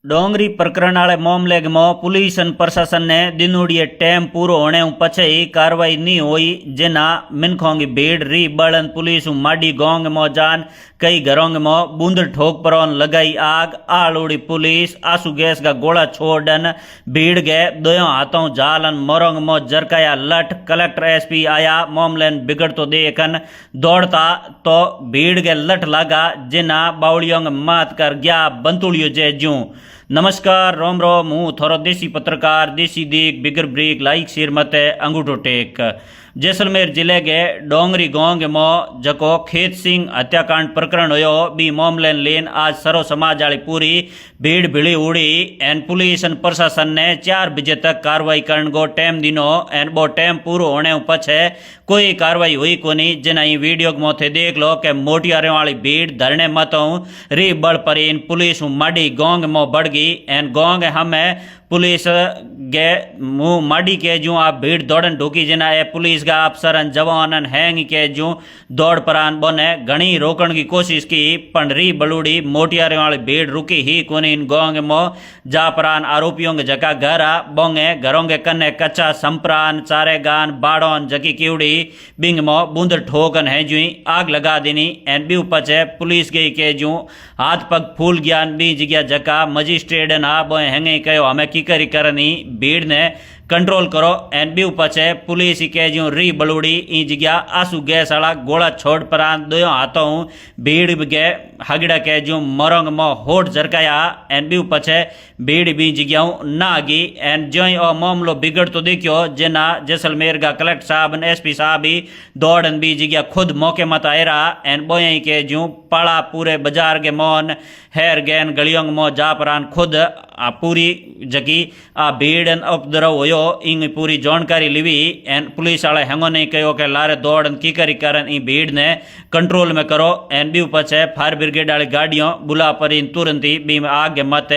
डोंगरी प्रकरण वाले मामले में पुलिस और प्रशासन ने दिनोड़िए टाइम पूरो होने पछे ही कार्रवाई नहीं हुई, जिना मिनखों की भीड़ री बड़न पुलिस माडी गोंग में जान कई घरों में बूंद ठोक पर लगाई आग। आलोड़ी पुलिस आंसू गैस का गोला छोड़न भीड़ गए दोयों हाथों जालन मोरंग में जरकाया लठ। कलेक्टर एसपी आया मामले बिगड़ तो देखन दौड़ता तो भीड़ के लठ लगा, जिना बावड़ियों मात कर गया बंतुड़ियों जे जू। नमस्कार रोम रोम, हूँ थोरो देसी पत्रकार देसी दीक बिगर ब्रीक लाइक शेर मत अंगूठो टेक। जैसलमेर जिले के डोंगरी गांव में जको खेत सिंह हत्याकांड प्रकरण होयो बी मामले लेन आज सरो समाज वाली पूरी भीड़ भिड़ी उड़ी एन पुलिस और प्रशासन ने 4 बजे तक कार्रवाई करने को टाइम दिनो एन वो टाइम पूरो होने पछे कोई कार्रवाई हुई कोनी। जिना वीडियो मोथे देख लो कि मोटियारे वाली भीड़ धरने मतों री बड़ पर इन पुलिस माडी गांव में बढ़ गई एन गांव हमें पुलिस गे मुँह माडी के जू आप भीड़ दौड़न ढूकी, जिना ए पुलिस का अफसर जवान हैंग के जू दौड़ परान बने घनी रोकण की कोशिश की पंडरी बलूड़ी मोटियारे वाली भीड़ रुकी ही कोनी। इन गांव में जा परान आरोपियों के जका घर आ बोंगे घरों के कन्ने कच्चा संपरान चारे गान बाड़ोन जकी कीवड़ी बिंग में बूंद ठोकन है जुई आग लगा देनी एन बी पचे पुलिस गई के जू हाथ पग फूल ज्ञान बी जगह जका मजिस्ट्रेट ना बोए हैंगे कहो हमें की करी करनी भीड़ ने कंट्रोल करो एन बी पचे पुलिस के जू री बलूड़ी ई जगह आंसू गैस वाला गोला छोड़ परान दोयों हाथों भीड़ गे हगड़ा के जू मोरंग में होठ जरकाया एन बी पचे भीड़ भी जगह ना आगी एन जो मामलो बिगड़ तो देखियो, जिना जैसलमेर का कलेक्टर साहब एसपी साहब भी दौड़न भी जगह खुद मौके मत आए रहा एन बोई के जू पाड़ा पूरे बाजार के मोन हेर गैन गलियों में जा परान खुद पूरी जगी आ भीड़ उपद्रव हो इंग पूरी जानकारी लिवी एन पुलिस वाले हेंगो नहीं कहो कि लारे दौड़न की करी करन ई भीड़ ने कंट्रोल में करो एन बी पचे फायर ब्रिगेड वाली गाड़ियों बुला पर इन तुरंत ही बी आग मत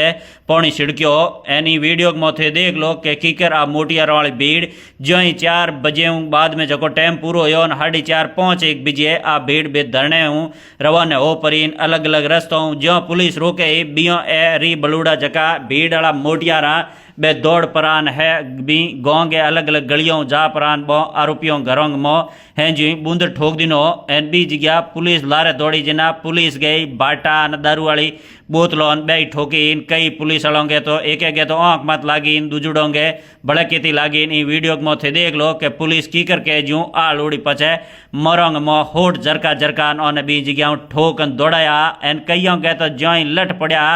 पौनी छिड़कियो एन ई वीडियो मोथे देख लो कि कीकर आ मोटियार वाली भीड़ जो ही 4 बजे बाद में जको टाइम पूरो हो 4:30-5 बजे आ भीड़ बे धरने हूँ रवाना हो पर इन अलग अलग रस्तों जो पुलिस रोके बियो ए री बलूड़ा जका भीड़ वाला मोटियारा बे दौड़ परान है भी गाँव के अलग अलग गलियों जा परान बो आरोपियों घरों में हैं जी बूंद ठोक दिनो एन बी जगह पुलिस लारे दौड़ी, जिना पुलिस गई बाटा न दारू वाली बोतलों बे ठोकी इन कई पुलिस वालों के तो एक तो आँख मत लागी इन दूजुड़ों के बड़े खेती लागी इन वीडियो में थे देख लो कि पुलिस की करके जू आल उड़ी पचे मोरंग में होठ जरका जरकान और बी जगह ठोकन दौड़ाया एन कईयों के तो ज्यों लट पड़ा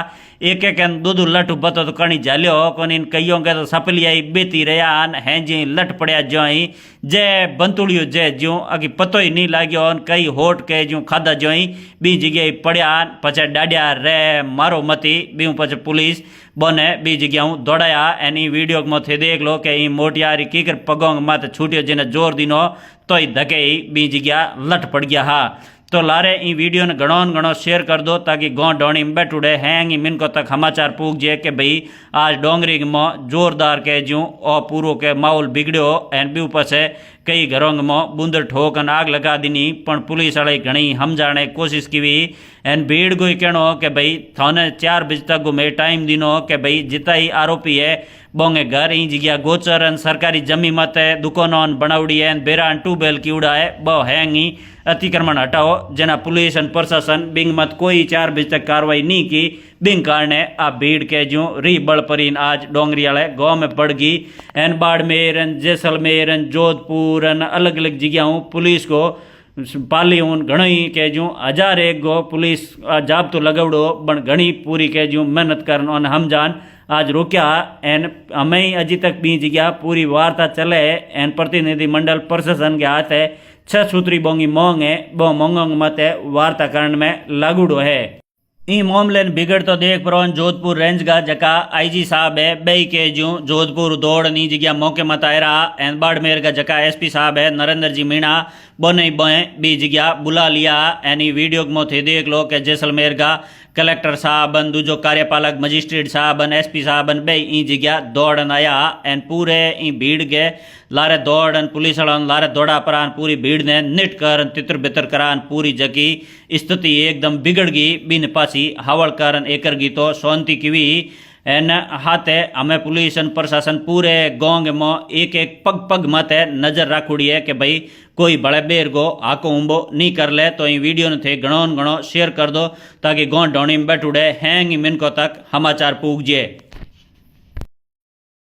एक दूध लट बतो तो कणी झाल्यो कोनी कईयों के तो सपलियाई बेती रहा हैं जी लट पड़िया ज्यों जय बंतुड़ियो जय ज्यों अगी पतो ही नहीं लाग्यो कई होट के ज्यों खादा ज्यों बी जगह पड़िया पचे डाडिया रे मारो मती बी पचे पुलिस बने बी जगह दौड़ाया एनी वीडियो में थे देख लो कि मोटियारी कीकर पगों मत छूटियो जिन्हें जोर दिनो तो ही धके बी जगह लट पड़ गया हा। तो लारे ई वीडियो ने घणो शेयर कर दो ताकि गाँव डोणी में बैठुड़े हैंग मिनको तक समाचार पूग जे कि भाई आज डोंगरी में जोरदार के जूँ और पूरो के माहौल बिगड़ो एन बी ऊपर से कई घरों में बूंदर ठोकन आग लगा दीनी पण पुलिस वाले घनी समझाने कोशिश की एन भीड़ को ही कहनो कि भाई थाने 4 बजे तक घूमे टाइम दिनो कि भाई जितना ही आरोपी है बोंगे घर ही जगह गोचर सरकारी जमी मत है दुकान बनावड़ी है बेरान ट्यूबवेल की उड़ा है बो हैंग ही अतिक्रमण हटाओ, जना पुलिस और प्रशासन बिंग मत कोई 4 बजे तक कार्रवाई नहीं की बिंग कारण आ भीड़ के जू री बड़ परीन आज डोंगरी वाले गाँव में पड़ गई एन बाड़मेर जैसलमेर जोधपुर अलग अलग जगहों पुलिस को पाली उन घणी के जू 1001 गो पुलिस जाब तो लगवड़ो पण घनी पूरी के जू मेहनत करन और हम जान आज रोक्या एन हमें अजी तक बी जगह पूरी वार्ता चले एन प्रतिनिधि मंडल प्रशासन के हाथ है 6 सूत्री बोंगी मोंग है बो मोंगोंग मत वार्ता करण में लागूड़ो है। ई मामले बिगड़ तो देख पर जोधपुर रेंज का जका आईजी साहब है बई के जू जोधपुर दौड़ नी जगह मौके मत आए रहा एन बाड़मेर का जका एसपी साहब है नरेंद्र जी मीणा बोने बोए बी जगह बुला लिया एनी वीडियो में थे देख लो कि जैसलमेर का कलेक्टर साहबन दूजो कार्यपालक मजिस्ट्रेट साहबन एसपी साहबन बे ई जगह दौड़न आया एन पूरे ई भीड़ के लारे दौड़न पुलिस वाला लारे दौड़ा परान पूरी भीड़ ने निट कर तितर बितर करान पूरी जगी स्थिति एकदम बिगड़ गई बिन पासी हावड़ कारण एकर गई तो शांति की एन हाथे हमें पुलिस प्रशासन पूरे गांव में एक एक पग पग मत नजर राखुड़ी है कि भाई कोई बड़े बेर गो आको उम्बो नहीं कर ले। तो ये वीडियो ने थे घणो शेयर कर दो ताकि गांव डोणी में बैठुड़े हैंग मिनकों तक समाचार पूग जे।